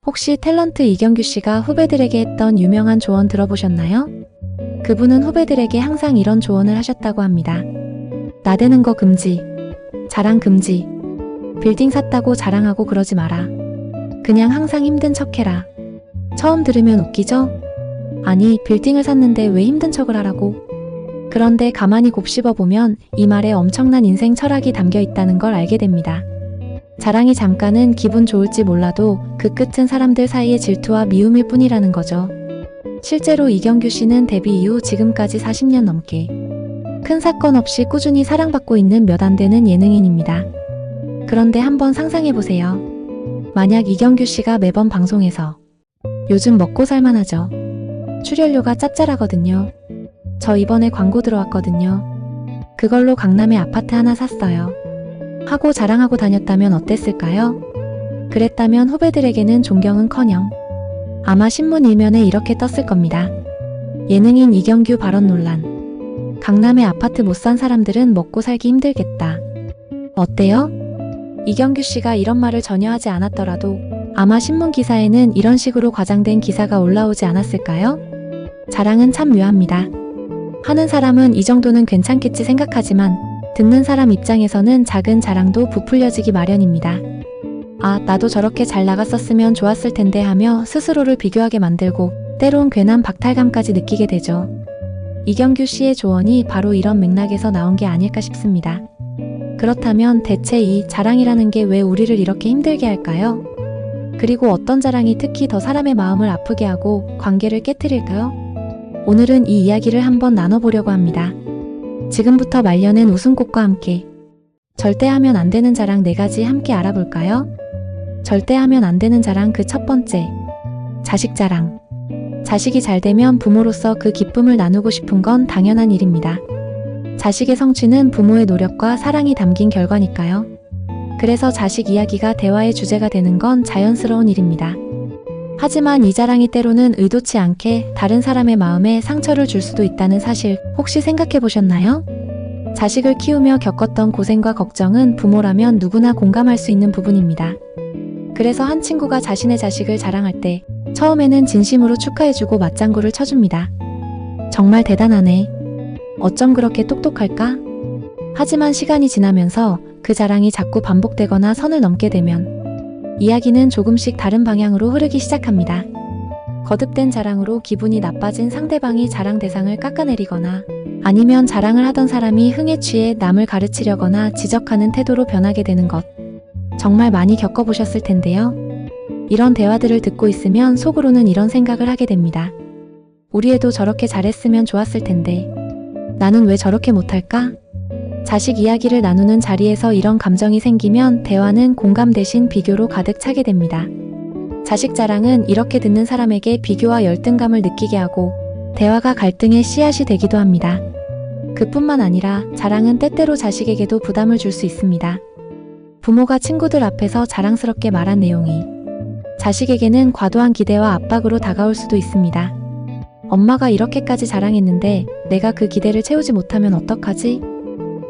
혹시 탤런트 이경규 씨가 후배들에게 했던 유명한 조언 들어보셨나요? 그분은 후배들에게 항상 이런 조언을 하셨다고 합니다. 나대는 거 금지. 자랑 금지. 빌딩 샀다고 자랑하고 그러지 마라. 그냥 항상 힘든 척해라. 처음 들으면 웃기죠? 아니, 빌딩을 샀는데 왜 힘든 척을 하라고? 그런데 가만히 곱씹어보면 이 말에 엄청난 인생 철학이 담겨 있다는 걸 알게 됩니다. 자랑이 잠깐은 기분 좋을지 몰라도 그 끝은 사람들 사이의 질투와 미움일 뿐이라는 거죠. 실제로 이경규 씨는 데뷔 이후 지금까지 40년 넘게 큰 사건 없이 꾸준히 사랑받고 있는 몇 안 되는 예능인입니다. 그런데 한번 상상해보세요. 만약 이경규 씨가 매번 방송에서 요즘 먹고 살만하죠. 출연료가 짭짤하거든요. 저 이번에 광고 들어왔거든요. 그걸로 강남에 아파트 하나 샀어요. 하고 자랑하고 다녔다면 어땠을까요? 그랬다면 후배들에게는 존경은커녕 아마 신문 일면에 이렇게 떴을 겁니다. 예능인 이경규 발언 논란. 강남에 아파트 못 산 사람들은 먹고 살기 힘들겠다. 어때요? 이경규 씨가 이런 말을 전혀 하지 않았더라도 아마 신문 기사에는 이런 식으로 과장된 기사가 올라오지 않았을까요? 자랑은 참 묘합니다. 하는 사람은 이 정도는 괜찮겠지 생각하지만 듣는 사람 입장에서는 작은 자랑도 부풀려지기 마련입니다. 아, 나도 저렇게 잘 나갔었으면 좋았을 텐데 하며 스스로를 비교하게 만들고 때론 괜한 박탈감까지 느끼게 되죠. 이경규 씨의 조언이 바로 이런 맥락에서 나온 게 아닐까 싶습니다. 그렇다면 대체 이 자랑이라는 게 왜 우리를 이렇게 힘들게 할까요? 그리고 어떤 자랑이 특히 더 사람의 마음을 아프게 하고 관계를 깨트릴까요? 오늘은 이 이야기를 한번 나눠보려고 합니다. 지금부터 말려낸 웃음꽃과 함께 절대 하면 안 되는 자랑 4가지 함께 알아볼까요? 절대 하면 안 되는 자랑 그 첫 번째, 자식 자랑. 자식이 잘 되면 부모로서 그 기쁨을 나누고 싶은 건 당연한 일입니다. 자식의 성취는 부모의 노력과 사랑이 담긴 결과니까요. 그래서 자식 이야기가 대화의 주제가 되는 건 자연스러운 일입니다. 하지만 이 자랑이 때로는 의도치 않게 다른 사람의 마음에 상처를 줄 수도 있다는 사실 혹시 생각해 보셨나요? 자식을 키우며 겪었던 고생과 걱정은 부모라면 누구나 공감할 수 있는 부분입니다. 그래서 한 친구가 자신의 자식을 자랑할 때 처음에는 진심으로 축하해주고 맞장구를 쳐줍니다. 정말 대단하네. 어쩜 그렇게 똑똑할까? 하지만 시간이 지나면서 그 자랑이 자꾸 반복되거나 선을 넘게 되면 이야기는 조금씩 다른 방향으로 흐르기 시작합니다. 거듭된 자랑으로 기분이 나빠진 상대방이 자랑 대상을 깎아내리거나 아니면 자랑을 하던 사람이 흥에 취해 남을 가르치려거나 지적하는 태도로 변하게 되는 것. 정말 많이 겪어보셨을 텐데요. 이런 대화들을 듣고 있으면 속으로는 이런 생각을 하게 됩니다. 우리 애도 저렇게 잘했으면 좋았을 텐데 나는 왜 저렇게 못할까? 자식 이야기를 나누는 자리에서 이런 감정이 생기면 대화는 공감 대신 비교로 가득 차게 됩니다. 자식 자랑은 이렇게 듣는 사람에게 비교와 열등감을 느끼게 하고 대화가 갈등의 씨앗이 되기도 합니다. 그뿐만 아니라 자랑은 때때로 자식에게도 부담을 줄 수 있습니다. 부모가 친구들 앞에서 자랑스럽게 말한 내용이 자식에게는 과도한 기대와 압박으로 다가올 수도 있습니다. 엄마가 이렇게까지 자랑했는데 내가 그 기대를 채우지 못하면 어떡하지?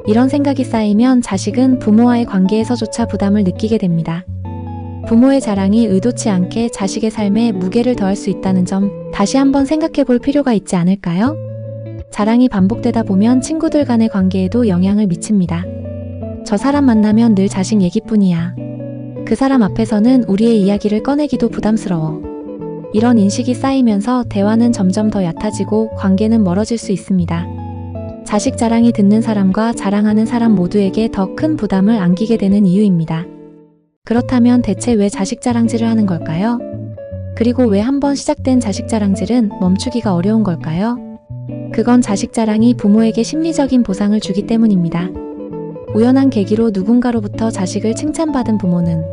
이런 생각이 쌓이면 자식은 부모와의 관계에서조차 부담을 느끼게 됩니다. 부모의 자랑이 의도치 않게 자식의 삶에 무게를 더할 수 있다는 점 다시 한번 생각해 볼 필요가 있지 않을까요? 자랑이 반복되다 보면 친구들 간의 관계에도 영향을 미칩니다. 저 사람 만나면 늘 자식 얘기뿐이야. 그 사람 앞에서는 우리의 이야기를 꺼내기도 부담스러워. 이런 인식이 쌓이면서 대화는 점점 더 얕아지고 관계는 멀어질 수 있습니다. 자식 자랑이 듣는 사람과 자랑하는 사람 모두에게 더 큰 부담을 안기게 되는 이유입니다. 그렇다면 대체 왜 자식 자랑질을 하는 걸까요? 그리고 왜 한번 시작된 자식 자랑질은 멈추기가 어려운 걸까요? 그건 자식 자랑이 부모에게 심리적인 보상을 주기 때문입니다. 우연한 계기로 누군가로부터 자식을 칭찬받은 부모는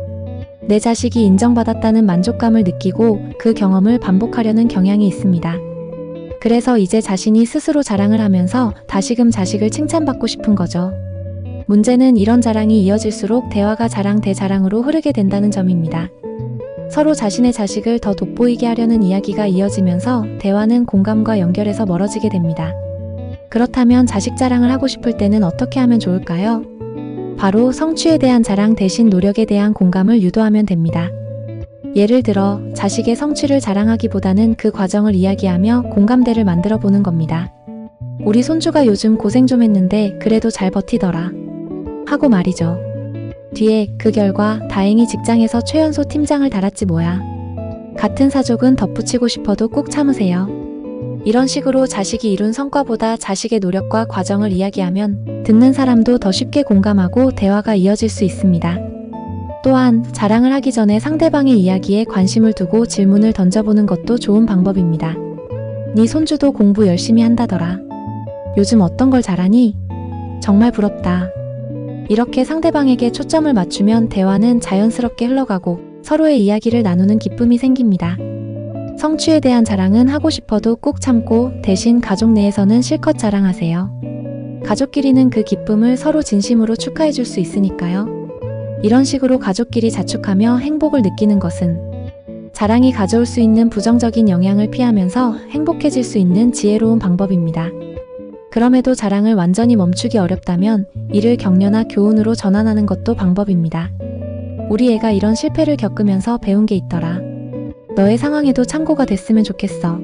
내 자식이 인정받았다는 만족감을 느끼고 그 경험을 반복하려는 경향이 있습니다. 그래서 이제 자신이 스스로 자랑을 하면서 다시금 자식을 칭찬받고 싶은 거죠. 문제는 이런 자랑이 이어질수록 대화가 자랑 대 자랑으로 흐르게 된다는 점입니다. 서로 자신의 자식을 더 돋보이게 하려는 이야기가 이어지면서 대화는 공감과 연결에서 멀어지게 됩니다. 그렇다면 자식 자랑을 하고 싶을 때는 어떻게 하면 좋을까요? 바로 성취에 대한 자랑 대신 노력에 대한 공감을 유도하면 됩니다. 예를 들어 자식의 성취를 자랑하기보다는 그 과정을 이야기하며 공감대를 만들어 보는 겁니다. 우리 손주가 요즘 고생 좀 했는데 그래도 잘 버티더라. 하고 말이죠. 뒤에 그 결과 다행히 직장에서 최연소 팀장을 달았지 뭐야. 같은 사족은 덧붙이고 싶어도 꼭 참으세요. 이런 식으로 자식이 이룬 성과보다 자식의 노력과 과정을 이야기하면 듣는 사람도 더 쉽게 공감하고 대화가 이어질 수 있습니다. 또한 자랑을 하기 전에 상대방의 이야기에 관심을 두고 질문을 던져보는 것도 좋은 방법입니다. 네 손주도 공부 열심히 한다더라. 요즘 어떤 걸 잘하니? 정말 부럽다. 이렇게 상대방에게 초점을 맞추면 대화는 자연스럽게 흘러가고 서로의 이야기를 나누는 기쁨이 생깁니다. 성취에 대한 자랑은 하고 싶어도 꼭 참고 대신 가족 내에서는 실컷 자랑하세요. 가족끼리는 그 기쁨을 서로 진심으로 축하해 줄 수 있으니까요. 이런 식으로 가족끼리 자축하며 행복을 느끼는 것은 자랑이 가져올 수 있는 부정적인 영향을 피하면서 행복해질 수 있는 지혜로운 방법입니다. 그럼에도 자랑을 완전히 멈추기 어렵다면 이를 격려나 교훈으로 전환하는 것도 방법입니다. 우리 애가 이런 실패를 겪으면서 배운 게 있더라. 너의 상황에도 참고가 됐으면 좋겠어.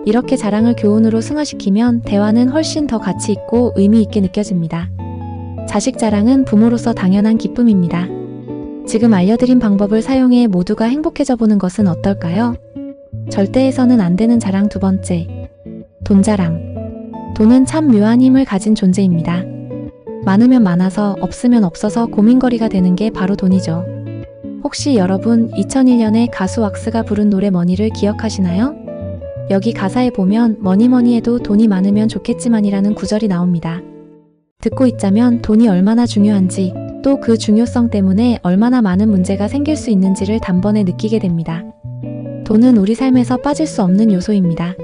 이렇게 자랑을 교훈으로 승화시키면 대화는 훨씬 더 가치 있고 의미 있게 느껴집니다. 자식 자랑은 부모로서 당연한 기쁨입니다. 지금 알려드린 방법을 사용해 모두가 행복해져 보는 것은 어떨까요? 절대 해서는 안 되는 자랑 두 번째. 돈 자랑. 돈은 참 묘한 힘을 가진 존재입니다. 많으면 많아서 없으면 없어서 고민거리가 되는 게 바로 돈이죠. 혹시 여러분 2001년에 가수 왁스가 부른 노래 머니를 기억하시나요? 여기 가사에 보면 뭐니 해도 돈이 많으면 좋겠지만이라는 구절이 나옵니다. 듣고 있자면 돈이 얼마나 중요한지 또 그 중요성 때문에 얼마나 많은 문제가 생길 수 있는지를 단번에 느끼게 됩니다. 돈은 우리 삶에서 빠질 수 없는 요소입니다.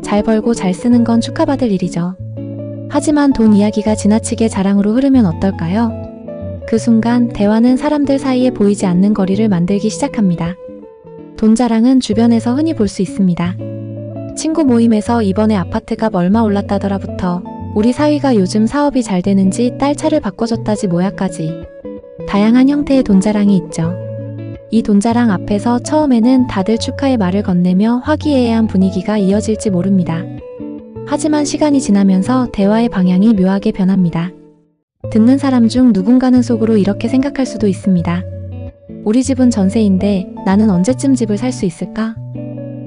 잘 벌고 잘 쓰는 건 축하받을 일이죠. 하지만 돈 이야기가 지나치게 자랑으로 흐르면 어떨까요? 그 순간 대화는 사람들 사이에 보이지 않는 거리를 만들기 시작합니다. 돈 자랑은 주변에서 흔히 볼 수 있습니다. 친구 모임에서 이번에 아파트값 얼마 올랐다더라부터 우리 사위가 요즘 사업이 잘 되는지 딸 차를 바꿔줬다지 뭐야까지 다양한 형태의 돈 자랑이 있죠. 이 돈 자랑 앞에서 처음에는 다들 축하의 말을 건네며 화기애애한 분위기가 이어질지 모릅니다. 하지만 시간이 지나면서 대화의 방향이 묘하게 변합니다. 듣는 사람 중 누군가는 속으로 이렇게 생각할 수도 있습니다. 우리 집은 전세인데 나는 언제쯤 집을 살 수 있을까?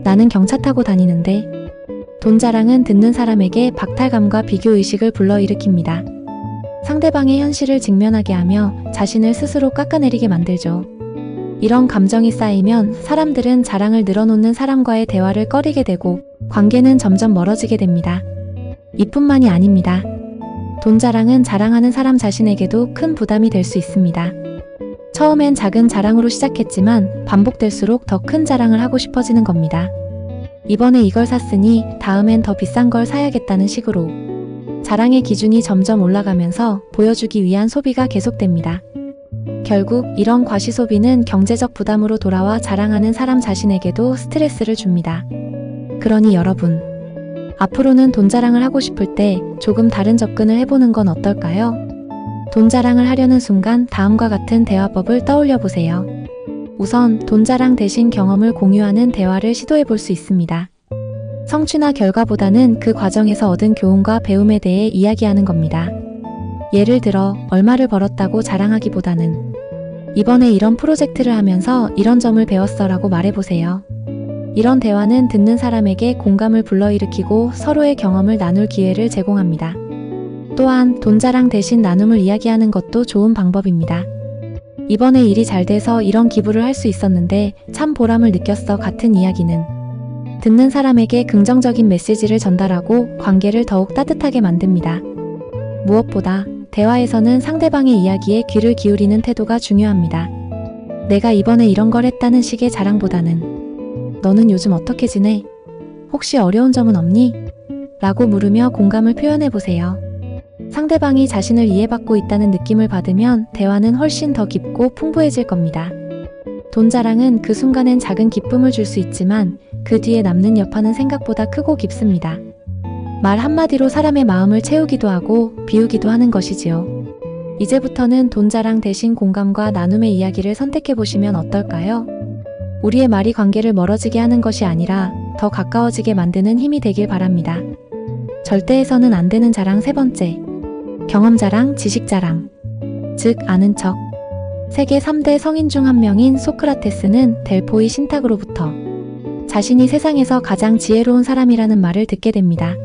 나는 경차 타고 다니는데. 돈 자랑은 듣는 사람에게 박탈감과 비교의식을 불러일으킵니다. 상대방의 현실을 직면하게 하며 자신을 스스로 깎아내리게 만들죠. 이런 감정이 쌓이면 사람들은 자랑을 늘어놓는 사람과의 대화를 꺼리게 되고 관계는 점점 멀어지게 됩니다. 이뿐만이 아닙니다. 돈 자랑은 자랑하는 사람 자신에게도 큰 부담이 될 수 있습니다. 처음엔 작은 자랑으로 시작했지만 반복될수록 더 큰 자랑을 하고 싶어지는 겁니다. 이번에 이걸 샀으니 다음엔 더 비싼 걸 사야겠다는 식으로 자랑의 기준이 점점 올라가면서 보여주기 위한 소비가 계속됩니다. 결국 이런 과시소비는 경제적 부담으로 돌아와 자랑하는 사람 자신에게도 스트레스를 줍니다. 그러니 여러분, 앞으로는 돈 자랑을 하고 싶을 때 조금 다른 접근을 해보는 건 어떨까요? 돈 자랑을 하려는 순간 다음과 같은 대화법을 떠올려 보세요. 우선 돈 자랑 대신 경험을 공유하는 대화를 시도해 볼 수 있습니다. 성취나 결과보다는 그 과정에서 얻은 교훈과 배움에 대해 이야기하는 겁니다. 예를 들어 얼마를 벌었다고 자랑하기보다는 이번에 이런 프로젝트를 하면서 이런 점을 배웠어라고 말해보세요. 이런 대화는 듣는 사람에게 공감을 불러일으키고 서로의 경험을 나눌 기회를 제공합니다. 또한 돈 자랑 대신 나눔을 이야기하는 것도 좋은 방법입니다. 이번에 일이 잘 돼서 이런 기부를 할 수 있었는데 참 보람을 느꼈어 같은 이야기는 듣는 사람에게 긍정적인 메시지를 전달하고 관계를 더욱 따뜻하게 만듭니다. 무엇보다 대화에서는 상대방의 이야기에 귀를 기울이는 태도가 중요합니다. 내가 이번에 이런 걸 했다는 식의 자랑보다는 너는 요즘 어떻게 지내? 혹시 어려운 점은 없니? 라고 물으며 공감을 표현해 보세요. 상대방이 자신을 이해받고 있다는 느낌을 받으면 대화는 훨씬 더 깊고 풍부해질 겁니다. 돈 자랑은 그 순간엔 작은 기쁨을 줄 수 있지만 그 뒤에 남는 여파는 생각보다 크고 깊습니다. 말 한마디로 사람의 마음을 채우기도 하고 비우기도 하는 것이지요. 이제부터는 돈 자랑 대신 공감과 나눔의 이야기를 선택해 보시면 어떨까요? 우리의 말이 관계를 멀어지게 하는 것이 아니라 더 가까워지게 만드는 힘이 되길 바랍니다. 절대 해서는 안 되는 자랑 세 번째. 경험 자랑, 지식 자랑. 즉, 아는 척. 세계 3대 성인 중 한 명인 소크라테스는 델포이 신탁으로부터 자신이 세상에서 가장 지혜로운 사람이라는 말을 듣게 됩니다.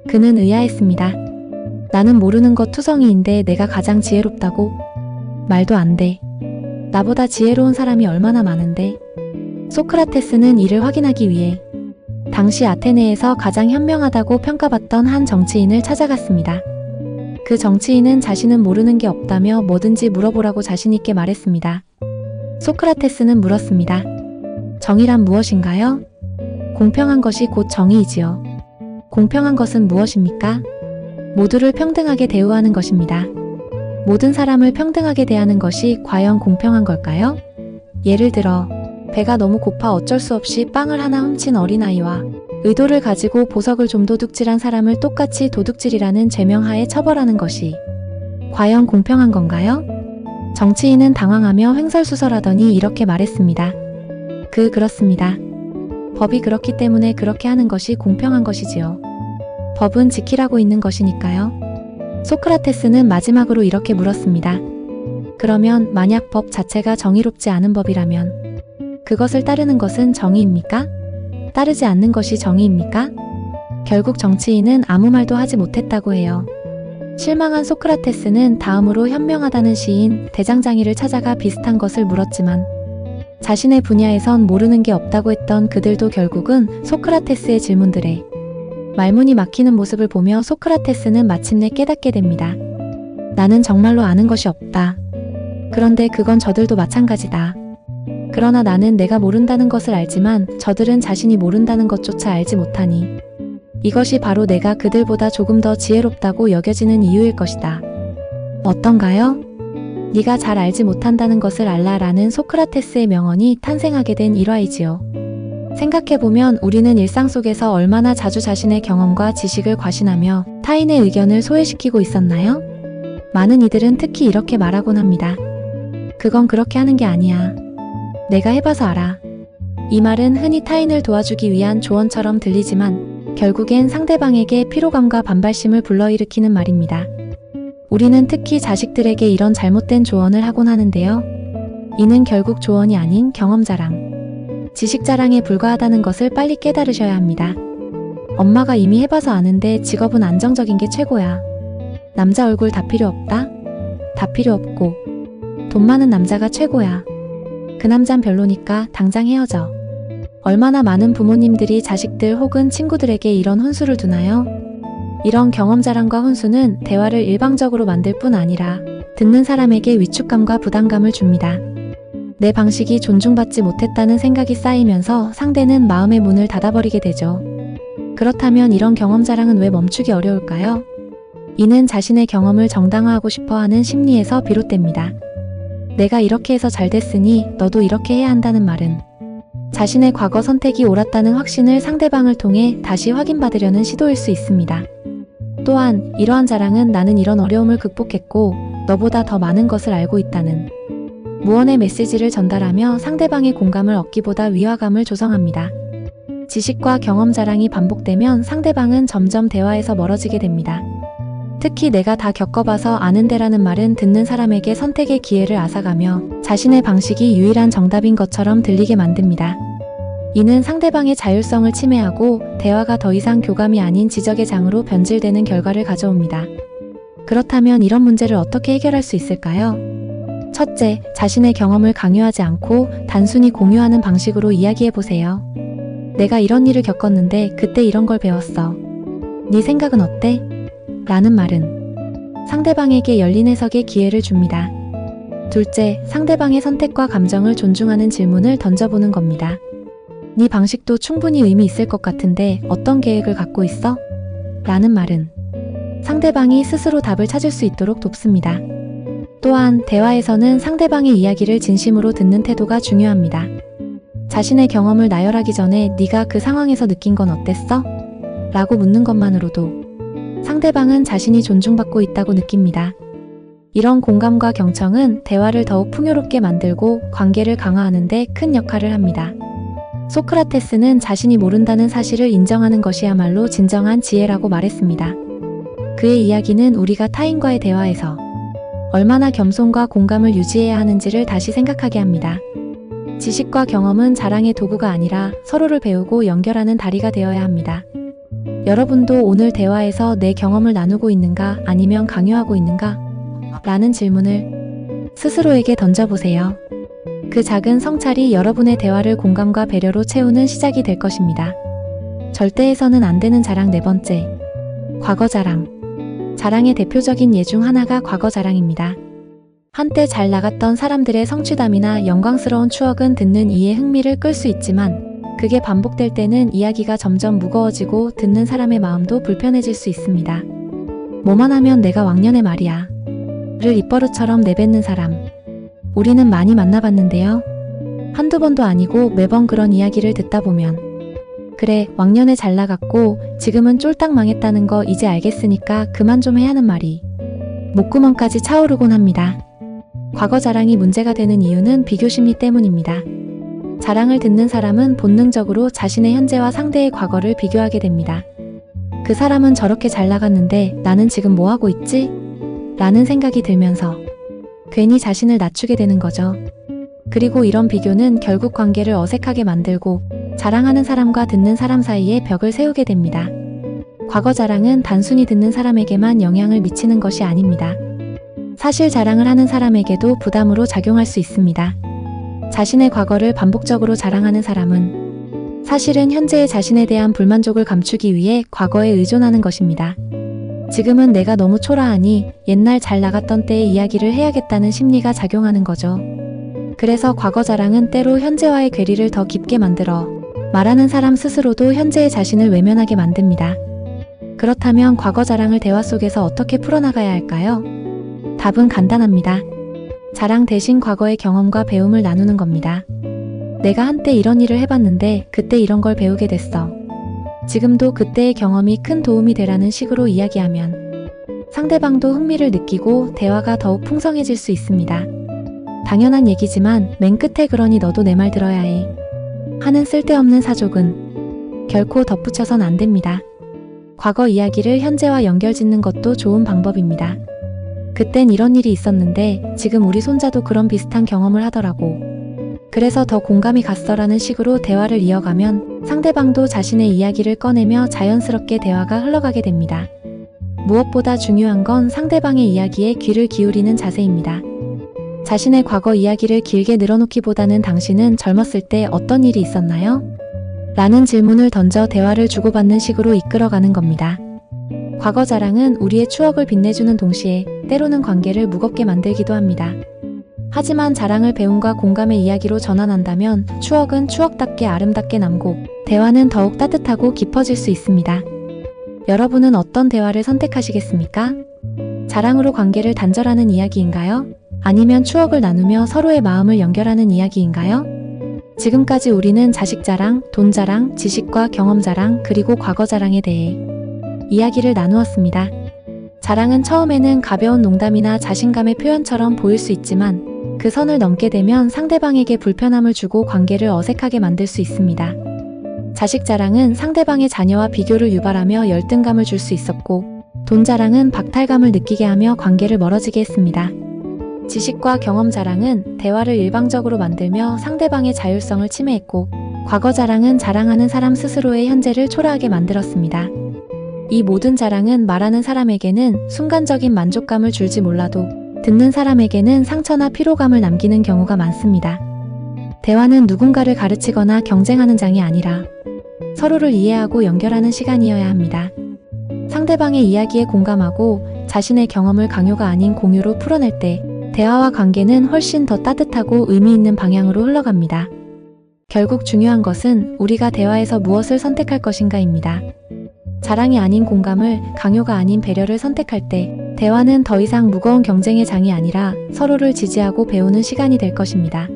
그는 의아했습니다. 나는 모르는 것 투성이인데 내가 가장 지혜롭다고? 말도 안 돼. 나보다 지혜로운 사람이 얼마나 많은데? 소크라테스는 이를 확인하기 위해 당시 아테네에서 가장 현명하다고 평가받던 한 정치인을 찾아갔습니다. 그 정치인은 자신은 모르는 게 없다며 뭐든지 물어보라고 자신있게 말했습니다. 소크라테스는 물었습니다. 정의란 무엇인가요? 공평한 것이 곧 정의이지요. 공평한 것은 무엇입니까? 모두를 평등하게 대우하는 것입니다. 모든 사람을 평등하게 대하는 것이 과연 공평한 걸까요? 예를 들어, 배가 너무 고파 어쩔 수 없이 빵을 하나 훔친 어린아이와 의도를 가지고 보석을 좀 도둑질한 사람을 똑같이 도둑질이라는 죄명하에 처벌하는 것이 과연 공평한 건가요? 정치인은 당황하며 횡설수설하더니 이렇게 말했습니다. 그렇습니다. 법이 그렇기 때문에 그렇게 하는 것이 공평한 것이지요. 법은 지키라고 있는 것이니까요. 소크라테스는 마지막으로 이렇게 물었습니다. 그러면 만약 법 자체가 정의롭지 않은 법이라면 그것을 따르는 것은 정의입니까? 따르지 않는 것이 정의입니까? 결국 정치인은 아무 말도 하지 못했다고 해요. 실망한 소크라테스는 다음으로 현명하다는 시인 대장장이를 찾아가 비슷한 것을 물었지만 자신의 분야에선 모르는 게 없다고 했던 그들도 결국은 소크라테스의 질문들에 말문이 막히는 모습을 보며 소크라테스는 마침내 깨닫게 됩니다. 나는 정말로 아는 것이 없다. 그런데 그건 저들도 마찬가지다. 그러나 나는 내가 모른다는 것을 알지만 저들은 자신이 모른다는 것조차 알지 못하니 이것이 바로 내가 그들보다 조금 더 지혜롭다고 여겨지는 이유일 것이다. 어떤가요? 네가 잘 알지 못한다는 것을 알라라는 소크라테스의 명언이 탄생하게 된 일화이지요. 생각해보면 우리는 일상 속에서 얼마나 자주 자신의 경험과 지식을 과신하며 타인의 의견을 소외시키고 있었나요? 많은 이들은 특히 이렇게 말하곤 합니다. 그건 그렇게 하는 게 아니야. 내가 해봐서 알아. 이 말은 흔히 타인을 도와주기 위한 조언처럼 들리지만 결국엔 상대방에게 피로감과 반발심을 불러일으키는 말입니다. 우리는 특히 자식들에게 이런 잘못된 조언을 하곤 하는데요. 이는 결국 조언이 아닌 경험 자랑, 지식 자랑에 불과하다는 것을 빨리 깨달으셔야 합니다. 엄마가 이미 해봐서 아는데 직업은 안정적인 게 최고야. 남자 얼굴 다 필요 없다? 다 필요 없고 돈 많은 남자가 최고야. 그 남잔 별로니까 당장 헤어져. 얼마나 많은 부모님들이 자식들 혹은 친구들에게 이런 훈수를 두나요? 이런 경험 자랑과 훈수는 대화를 일방적으로 만들 뿐 아니라 듣는 사람에게 위축감과 부담감을 줍니다. 내 방식이 존중받지 못했다는 생각이 쌓이면서 상대는 마음의 문을 닫아버리게 되죠. 그렇다면 이런 경험 자랑은 왜 멈추기 어려울까요? 이는 자신의 경험을 정당화하고 싶어하는 심리에서 비롯됩니다. 내가 이렇게 해서 잘 됐으니 너도 이렇게 해야 한다는 말은 자신의 과거 선택이 옳았다는 확신을 상대방을 통해 다시 확인받으려는 시도일 수 있습니다. 또한 이러한 자랑은 나는 이런 어려움을 극복했고 너보다 더 많은 것을 알고 있다는 무언의 메시지를 전달하며 상대방의 공감을 얻기보다 위화감을 조성합니다. 지식과 경험 자랑이 반복되면 상대방은 점점 대화에서 멀어지게 됩니다. 특히 내가 다 겪어봐서 아는데라는 말은 듣는 사람에게 선택의 기회를 앗아가며 자신의 방식이 유일한 정답인 것처럼 들리게 만듭니다. 이는 상대방의 자율성을 침해하고 대화가 더 이상 교감이 아닌 지적의 장으로 변질되는 결과를 가져옵니다. 그렇다면 이런 문제를 어떻게 해결할 수 있을까요? 첫째, 자신의 경험을 강요하지 않고 단순히 공유하는 방식으로 이야기해보세요. 내가 이런 일을 겪었는데 그때 이런 걸 배웠어. 네 생각은 어때? 라는 말은 상대방에게 열린 해석의 기회를 줍니다. 둘째, 상대방의 선택과 감정을 존중하는 질문을 던져보는 겁니다. 네 방식도 충분히 의미 있을 것 같은데 어떤 계획을 갖고 있어? 라는 말은 상대방이 스스로 답을 찾을 수 있도록 돕습니다. 또한 대화에서는 상대방의 이야기를 진심으로 듣는 태도가 중요합니다. 자신의 경험을 나열하기 전에 네가 그 상황에서 느낀 건 어땠어? 라고 묻는 것만으로도 상대방은 자신이 존중받고 있다고 느낍니다. 이런 공감과 경청은 대화를 더욱 풍요롭게 만들고 관계를 강화하는 데 큰 역할을 합니다. 소크라테스는 자신이 모른다는 사실을 인정하는 것이야말로 진정한 지혜라고 말했습니다. 그의 이야기는 우리가 타인과의 대화에서 얼마나 겸손과 공감을 유지해야 하는지를 다시 생각하게 합니다. 지식과 경험은 자랑의 도구가 아니라 서로를 배우고 연결하는 다리가 되어야 합니다. 여러분도 오늘 대화에서 내 경험을 나누고 있는가 아니면 강요하고 있는가? 라는 질문을 스스로에게 던져보세요. 그 작은 성찰이 여러분의 대화를 공감과 배려로 채우는 시작이 될 것입니다. 절대 해서는 안 되는 자랑 네 번째. 과거 자랑. 자랑의 대표적인 예 중 하나가 과거 자랑입니다. 한때 잘 나갔던 사람들의 성취담이나 영광스러운 추억은 듣는 이의 흥미를 끌 수 있지만 그게 반복될 때는 이야기가 점점 무거워지고 듣는 사람의 마음도 불편해질 수 있습니다. 뭐만 하면 내가 왕년의 말이야. 를 입버릇처럼 내뱉는 사람. 우리는 많이 만나봤는데요. 한두 번도 아니고 매번 그런 이야기를 듣다 보면 그래, 왕년에 잘 나갔고 지금은 쫄딱 망했다는 거 이제 알겠으니까 그만 좀 해 하는 말이 목구멍까지 차오르곤 합니다. 과거 자랑이 문제가 되는 이유는 비교심리 때문입니다. 자랑을 듣는 사람은 본능적으로 자신의 현재와 상대의 과거를 비교하게 됩니다. 그 사람은 저렇게 잘 나갔는데 나는 지금 뭐 하고 있지? 라는 생각이 들면서 괜히 자신을 낮추게 되는 거죠. 그리고 이런 비교는 결국 관계를 어색하게 만들고 자랑하는 사람과 듣는 사람 사이에 벽을 세우게 됩니다. 과거 자랑은 단순히 듣는 사람에게만 영향을 미치는 것이 아닙니다. 사실 자랑을 하는 사람에게도 부담으로 작용할 수 있습니다. 자신의 과거를 반복적으로 자랑하는 사람은 사실은 현재의 자신에 대한 불만족을 감추기 위해 과거에 의존하는 것입니다. 지금은 내가 너무 초라하니 옛날 잘 나갔던 때의 이야기를 해야겠다는 심리가 작용하는 거죠. 그래서 과거 자랑은 때로 현재와의 괴리를 더 깊게 만들어 말하는 사람 스스로도 현재의 자신을 외면하게 만듭니다. 그렇다면 과거 자랑을 대화 속에서 어떻게 풀어나가야 할까요? 답은 간단합니다. 자랑 대신 과거의 경험과 배움을 나누는 겁니다. 내가 한때 이런 일을 해봤는데 그때 이런 걸 배우게 됐어. 지금도 그때의 경험이 큰 도움이 되라는 식으로 이야기하면 상대방도 흥미를 느끼고 대화가 더욱 풍성해질 수 있습니다. 당연한 얘기지만 맨 끝에 그러니 너도 내 말 들어야 해. 하는 쓸데없는 사족은 결코 덧붙여선 안 됩니다. 과거 이야기를 현재와 연결짓는 것도 좋은 방법입니다. 그땐 이런 일이 있었는데 지금 우리 손자도 그런 비슷한 경험을 하더라고. 그래서 더 공감이 갔어라는 식으로 대화를 이어가면 상대방도 자신의 이야기를 꺼내며 자연스럽게 대화가 흘러가게 됩니다. 무엇보다 중요한 건 상대방의 이야기에 귀를 기울이는 자세입니다. 자신의 과거 이야기를 길게 늘어놓기보다는 당신은 젊었을 때 어떤 일이 있었나요? 라는 질문을 던져 대화를 주고받는 식으로 이끌어가는 겁니다. 과거 자랑은 우리의 추억을 빛내주는 동시에 때로는 관계를 무겁게 만들기도 합니다. 하지만 자랑을 배움과 공감의 이야기로 전환한다면 추억은 추억답게 아름답게 남고 대화는 더욱 따뜻하고 깊어질 수 있습니다. 여러분은 어떤 대화를 선택하시겠습니까? 자랑으로 관계를 단절하는 이야기인가요? 아니면 추억을 나누며 서로의 마음을 연결하는 이야기인가요? 지금까지 우리는 자식 자랑, 돈 자랑, 지식과 경험 자랑, 그리고 과거 자랑에 대해 이야기를 나누었습니다. 자랑은 처음에는 가벼운 농담이나 자신감의 표현처럼 보일 수 있지만 그 선을 넘게 되면 상대방에게 불편함을 주고 관계를 어색하게 만들 수 있습니다. 자식 자랑은 상대방의 자녀와 비교를 유발하며 열등감을 줄 수 있었고 돈 자랑은 박탈감을 느끼게 하며 관계를 멀어지게 했습니다. 지식과 경험 자랑은 대화를 일방적으로 만들며 상대방의 자율성을 침해했고 과거 자랑은 자랑하는 사람 스스로의 현재를 초라하게 만들었습니다. 이 모든 자랑은 말하는 사람에게는 순간적인 만족감을 줄지 몰라도 듣는 사람에게는 상처나 피로감을 남기는 경우가 많습니다. 대화는 누군가를 가르치거나 경쟁하는 장이 아니라 서로를 이해하고 연결하는 시간이어야 합니다. 상대방의 이야기에 공감하고 자신의 경험을 강요가 아닌 공유로 풀어낼 때 대화와 관계는 훨씬 더 따뜻하고 의미 있는 방향으로 흘러갑니다. 결국 중요한 것은 우리가 대화에서 무엇을 선택할 것인가입니다. 자랑이 아닌 공감을, 강요가 아닌 배려를 선택할 때 대화는 더 이상 무거운 경쟁의 장이 아니라 서로를 지지하고 배우는 시간이 될 것입니다.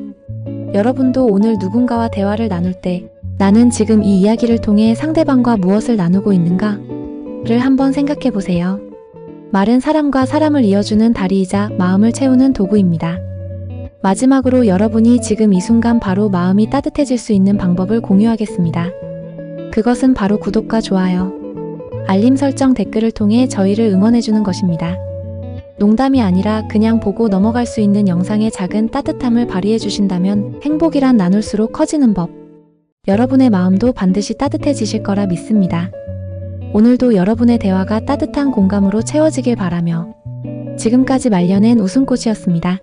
여러분도 오늘 누군가와 대화를 나눌 때 나는 지금 이 이야기를 통해 상대방과 무엇을 나누고 있는가? 를 한번 생각해 보세요. 말은 사람과 사람을 이어주는 다리이자 마음을 채우는 도구입니다. 마지막으로 여러분이 지금 이 순간 바로 마음이 따뜻해질 수 있는 방법을 공유하겠습니다. 그것은 바로 구독과 좋아요, 알림 설정, 댓글을 통해 저희를 응원해주는 것입니다. 농담이 아니라 그냥 보고 넘어갈 수 있는 영상에 작은 따뜻함을 발휘해 주신다면 행복이란 나눌수록 커지는 법. 여러분의 마음도 반드시 따뜻해지실 거라 믿습니다. 오늘도 여러분의 대화가 따뜻한 공감으로 채워지길 바라며 지금까지 말려낸 웃음꽃이었습니다.